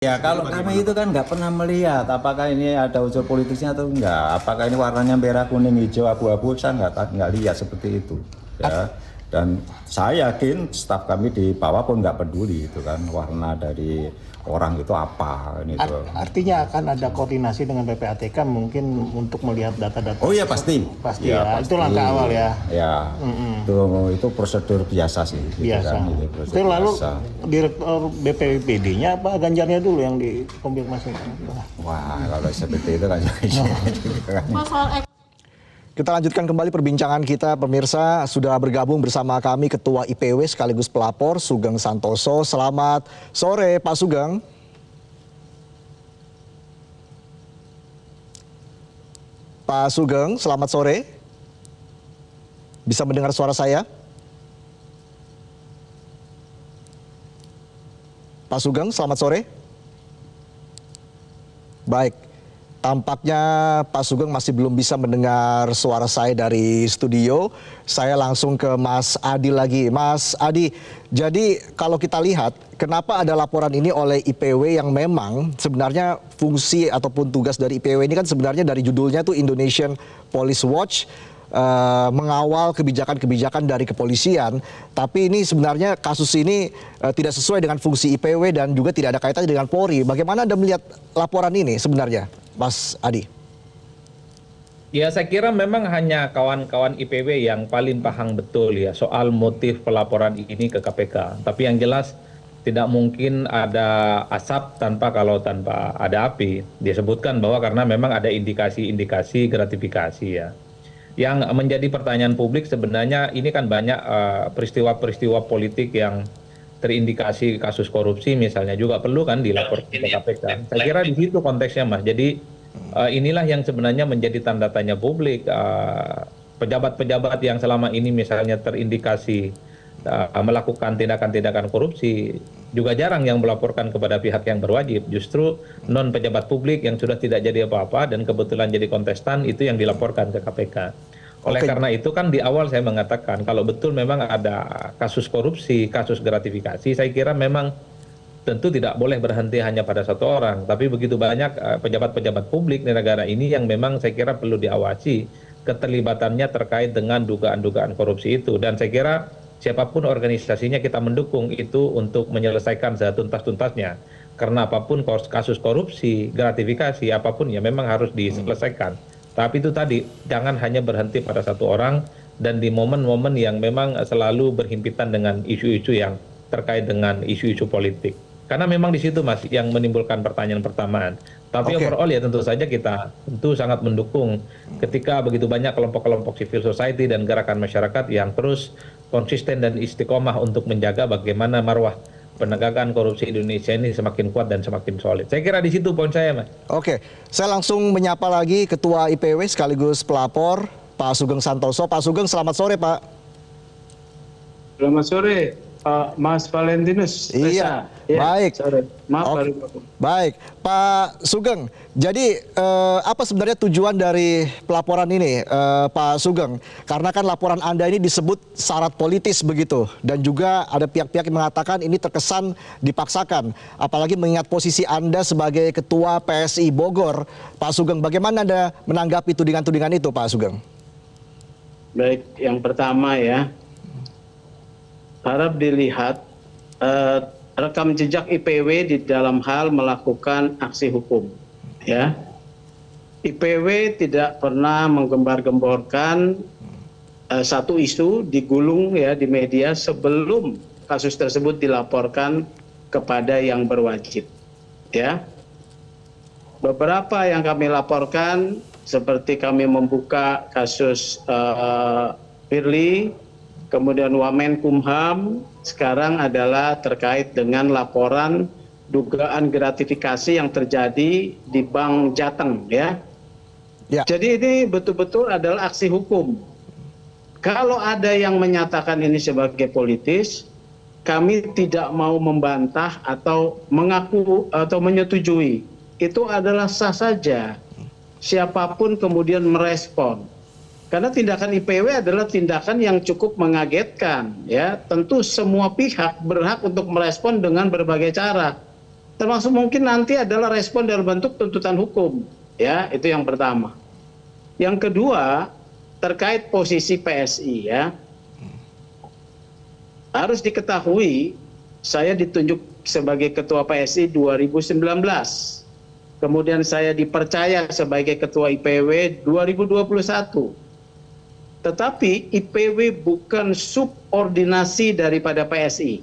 Ya kalau kami itu kan nggak pernah melihat apakah ini ada unsur politisnya atau enggak, apakah ini warnanya merah, kuning, hijau, abu-abu, saya nggak lihat seperti itu. Ya. Dan saya yakin staf kami di bawah pun nggak peduli itu kan warna dari orang itu apa ini tuh. Artinya akan ada koordinasi dengan PPATK mungkin untuk melihat data-data. Oh iya pasti. Pasti ya. Itu langkah awal ya. Ya. Itu prosedur biasa sih. Biasa. Gitu kan, itu lalu biasa. Direktur BPPD-nya apa Ganjarnya dulu yang dikonfirmasi? Wah kalau seperti itu kan. Kita lanjutkan kembali perbincangan kita, pemirsa. Sudah bergabung bersama kami Ketua IPW sekaligus pelapor Sugeng Santoso. Selamat sore Pak Sugeng. Pak Sugeng, selamat sore. Bisa mendengar suara saya? Pak Sugeng, selamat sore. Baik. Tampaknya Pak Sugeng masih belum bisa mendengar suara saya dari studio. Saya langsung ke Mas Adi lagi. Mas Adi, jadi kalau kita lihat kenapa ada laporan ini oleh IPW yang memang sebenarnya fungsi ataupun tugas dari IPW ini kan sebenarnya dari judulnya tuh Indonesian Police Watch, mengawal kebijakan-kebijakan dari kepolisian. Tapi ini sebenarnya kasus ini tidak sesuai dengan fungsi IPW dan juga tidak ada kaitannya dengan Polri. Bagaimana Anda melihat laporan ini sebenarnya, Mas Adi? Ya, saya kira memang hanya kawan-kawan IPW yang paling paham betul ya soal motif pelaporan ini ke KPK. Tapi yang jelas tidak mungkin ada asap tanpa ada api. Disebutkan bahwa karena memang ada indikasi-indikasi gratifikasi ya. Yang menjadi pertanyaan publik sebenarnya ini kan banyak peristiwa-peristiwa politik yang terindikasi kasus korupsi misalnya juga perlu kan dilaporkan ke KPK. Saya kira di situ konteksnya Mas. Jadi inilah yang sebenarnya menjadi tanda tanya publik. Pejabat-pejabat yang selama ini misalnya terindikasi melakukan tindakan-tindakan korupsi juga jarang yang melaporkan kepada pihak yang berwajib. Justru non pejabat publik yang sudah tidak jadi apa-apa dan kebetulan jadi kontestan itu yang dilaporkan ke KPK. Oleh karena itu kan di awal saya mengatakan kalau betul memang ada kasus korupsi, kasus gratifikasi, saya kira memang tentu tidak boleh berhenti hanya pada satu orang. Tapi begitu banyak pejabat-pejabat publik di negara ini yang memang saya kira perlu diawasi keterlibatannya terkait dengan dugaan-dugaan korupsi itu. Dan saya kira siapapun organisasinya kita mendukung itu untuk menyelesaikan setuntas-tuntasnya. Karena apapun kasus korupsi, gratifikasi, apapun ya memang harus diselesaikan. Tapi itu tadi, jangan hanya berhenti pada satu orang dan di momen-momen yang memang selalu berhimpitan dengan isu-isu yang terkait dengan isu-isu politik. Karena memang di situ Mas yang menimbulkan pertanyaan pertamaan. Tapi overall ya tentu saja kita tentu sangat mendukung ketika begitu banyak kelompok-kelompok civil society dan gerakan masyarakat yang terus konsisten dan istiqomah untuk menjaga bagaimana marwah penegakan korupsi Indonesia ini semakin kuat dan semakin solid. Saya kira di situ poin saya Mas. Oke, saya langsung menyapa lagi Ketua IPW sekaligus pelapor Pak Sugeng Santoso. Pak Sugeng, selamat sore Pak. Selamat sore Pak Mas Valentinus. Iya, baik. Sorry. Maaf baru. Baik, Pak Sugeng. Jadi apa sebenarnya tujuan dari pelaporan ini, Pak Sugeng? Karena kan laporan Anda ini disebut syarat politis begitu, dan juga ada pihak-pihak yang mengatakan ini terkesan dipaksakan. Apalagi mengingat posisi Anda sebagai Ketua PSI Bogor, Pak Sugeng. Bagaimana Anda menanggapi tudingan-tudingan itu, Pak Sugeng? Baik, yang pertama ya. Harap dilihat rekam jejak IPW di dalam hal melakukan aksi hukum. Ya, IPW tidak pernah menggembar-gemborkan satu isu digulung ya di media sebelum kasus tersebut dilaporkan kepada yang berwajib. Ya, beberapa yang kami laporkan seperti kami membuka kasus Firly. Kemudian Wamenkumham sekarang adalah terkait dengan laporan dugaan gratifikasi yang terjadi di Bank Jateng ya. Jadi ini betul-betul adalah aksi hukum. Kalau ada yang menyatakan ini sebagai politis, kami tidak mau membantah atau mengaku atau menyetujui. Itu adalah sah saja. Siapapun kemudian merespon. Karena tindakan IPW adalah tindakan yang cukup mengagetkan, ya. Tentu semua pihak berhak untuk merespon dengan berbagai cara. termasuk mungkin nanti adalah respon dalam bentuk tuntutan hukum. Ya, itu yang pertama. Yang kedua, terkait posisi PSI ya. Harus diketahui, saya ditunjuk sebagai ketua PSI 2019. Kemudian saya dipercaya sebagai ketua IPW 2021. Tetapi IPW bukan subordinasi daripada PSI.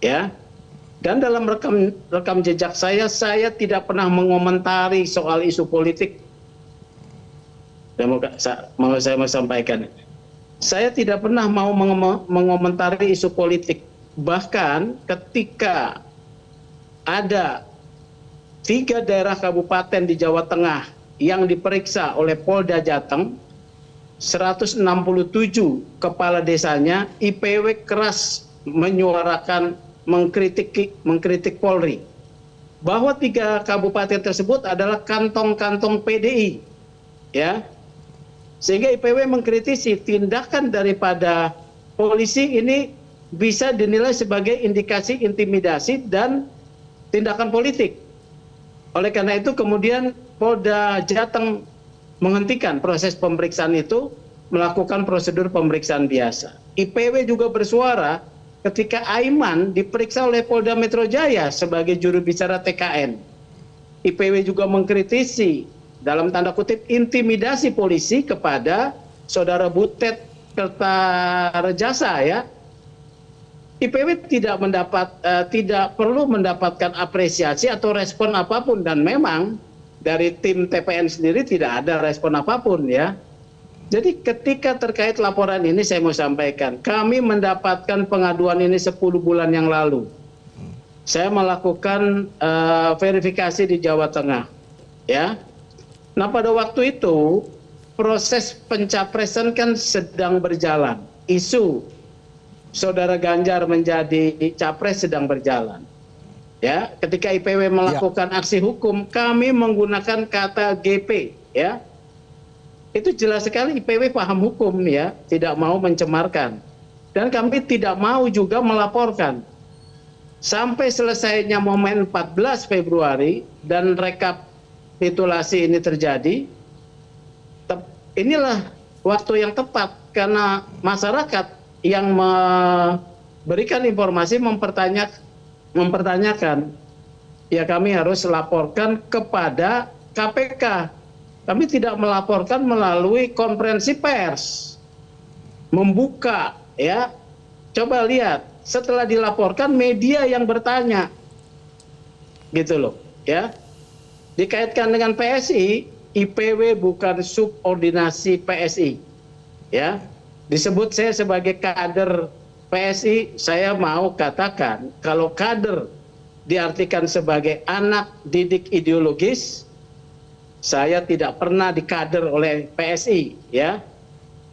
Ya. Dan dalam rekam jejak saya tidak pernah mengomentari soal isu politik. Mau saya sampaikan. Saya tidak pernah mau mengomentari isu politik. Bahkan ketika ada 3 daerah kabupaten di Jawa Tengah yang diperiksa oleh Polda Jateng, 167 kepala desanya, IPW keras menyuarakan mengkritik Polri bahwa 3 kabupaten tersebut adalah kantong-kantong PDI, ya, sehingga IPW mengkritisi tindakan daripada polisi ini bisa dinilai sebagai indikasi intimidasi dan tindakan politik. Oleh karena itu kemudian Polda Jateng menghentikan proses pemeriksaan itu, melakukan prosedur pemeriksaan biasa. IPW juga bersuara ketika Aiman diperiksa oleh Polda Metro Jaya sebagai juru bicara TKN. IPW juga mengkritisi dalam tanda kutip intimidasi polisi kepada saudara Butet Kertarejasa ya. IPW tidak perlu mendapatkan apresiasi atau respon apapun, dan memang dari tim TPN sendiri tidak ada respon apapun ya. Jadi ketika terkait laporan ini saya mau sampaikan, kami mendapatkan pengaduan ini 10 bulan yang lalu. Saya melakukan verifikasi di Jawa Tengah, ya. Nah pada waktu itu proses pencapresan kan sedang berjalan. Isu saudara Ganjar menjadi capres sedang berjalan. Ya, ketika IPW melakukan aksi hukum, kami menggunakan kata GP, ya. Itu jelas sekali IPW paham hukum ya, tidak mau mencemarkan. Dan kami tidak mau juga melaporkan. Sampai selesainya momen 14 Februari dan rekapitulasi ini terjadi, inilah waktu yang tepat karena masyarakat yang memberikan informasi mempertanyakan, ya kami harus laporkan kepada KPK. Kami tidak melaporkan melalui konferensi pers, membuka, ya. Coba lihat, setelah dilaporkan media yang bertanya, gitu loh, ya. Dikaitkan dengan PSI, IPW bukan subordinasi PSI, ya. Disebut saya sebagai kader PSI, saya mau katakan kalau kader diartikan sebagai anak didik ideologis, saya tidak pernah dikader oleh PSI, ya.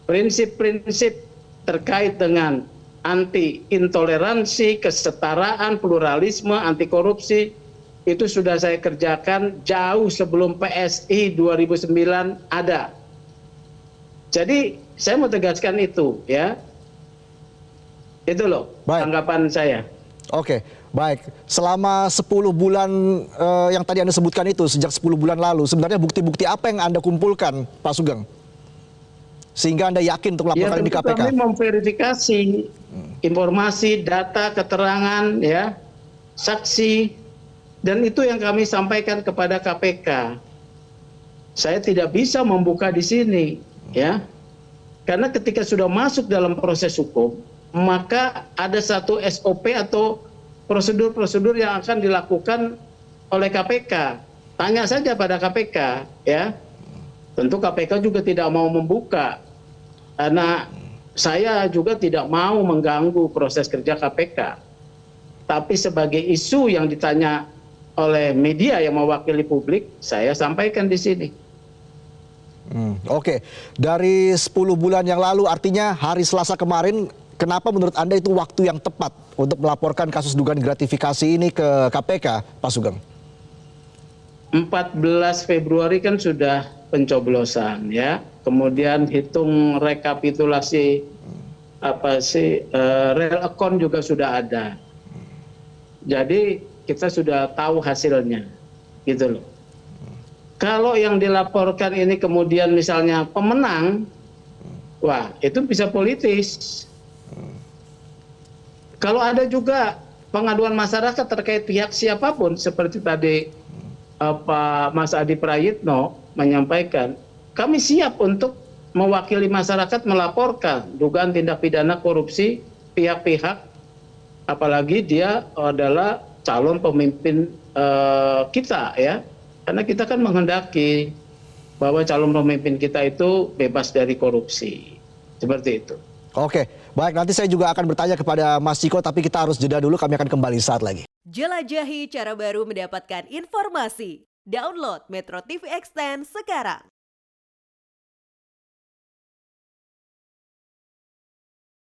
Prinsip-prinsip terkait dengan anti intoleransi, kesetaraan, pluralisme, anti korupsi itu sudah saya kerjakan jauh sebelum PSI 2009 ada. Jadi saya mau tegaskan itu, ya. Itu loh tanggapan saya. Oke, baik. Selama 10 bulan yang tadi Anda sebutkan itu, sejak 10 bulan lalu, sebenarnya bukti-bukti apa yang Anda kumpulkan, Pak Sugeng? Sehingga Anda yakin untuk melaporkan di KPK? Kami memverifikasi informasi, data, keterangan, ya, saksi, dan itu yang kami sampaikan kepada KPK. Saya tidak bisa membuka di sini, ya. Karena ketika sudah masuk dalam proses hukum, maka ada satu SOP atau prosedur-prosedur yang akan dilakukan oleh KPK. Tanya saja pada KPK, ya. Tentu KPK juga tidak mau membuka, karena saya juga tidak mau mengganggu proses kerja KPK. Tapi sebagai isu yang ditanya oleh media yang mewakili publik, saya sampaikan di sini. Oke, dari 10 bulan yang lalu, artinya hari Selasa kemarin, kenapa menurut Anda itu waktu yang tepat untuk melaporkan kasus dugaan gratifikasi ini ke KPK, Pak Sugeng? 14 Februari kan sudah pencoblosan, ya. Kemudian hitung rekapitulasi real account juga sudah ada. Jadi kita sudah tahu hasilnya, gitu loh. Kalau yang dilaporkan ini kemudian misalnya pemenang, wah itu bisa politis. Kalau ada juga pengaduan masyarakat terkait pihak siapapun, seperti tadi Pak Mas Adi Prayitno menyampaikan, kami siap untuk mewakili masyarakat melaporkan dugaan tindak pidana korupsi pihak-pihak, apalagi dia adalah calon pemimpin kita ya, karena kita kan menghendaki bahwa calon pemimpin kita itu bebas dari korupsi, seperti itu. Oke, baik, nanti saya juga akan bertanya kepada Mas Ciko, tapi kita harus jeda dulu, kami akan kembali saat lagi. Jelajahi cara baru mendapatkan informasi. Download Metro TV Extend sekarang.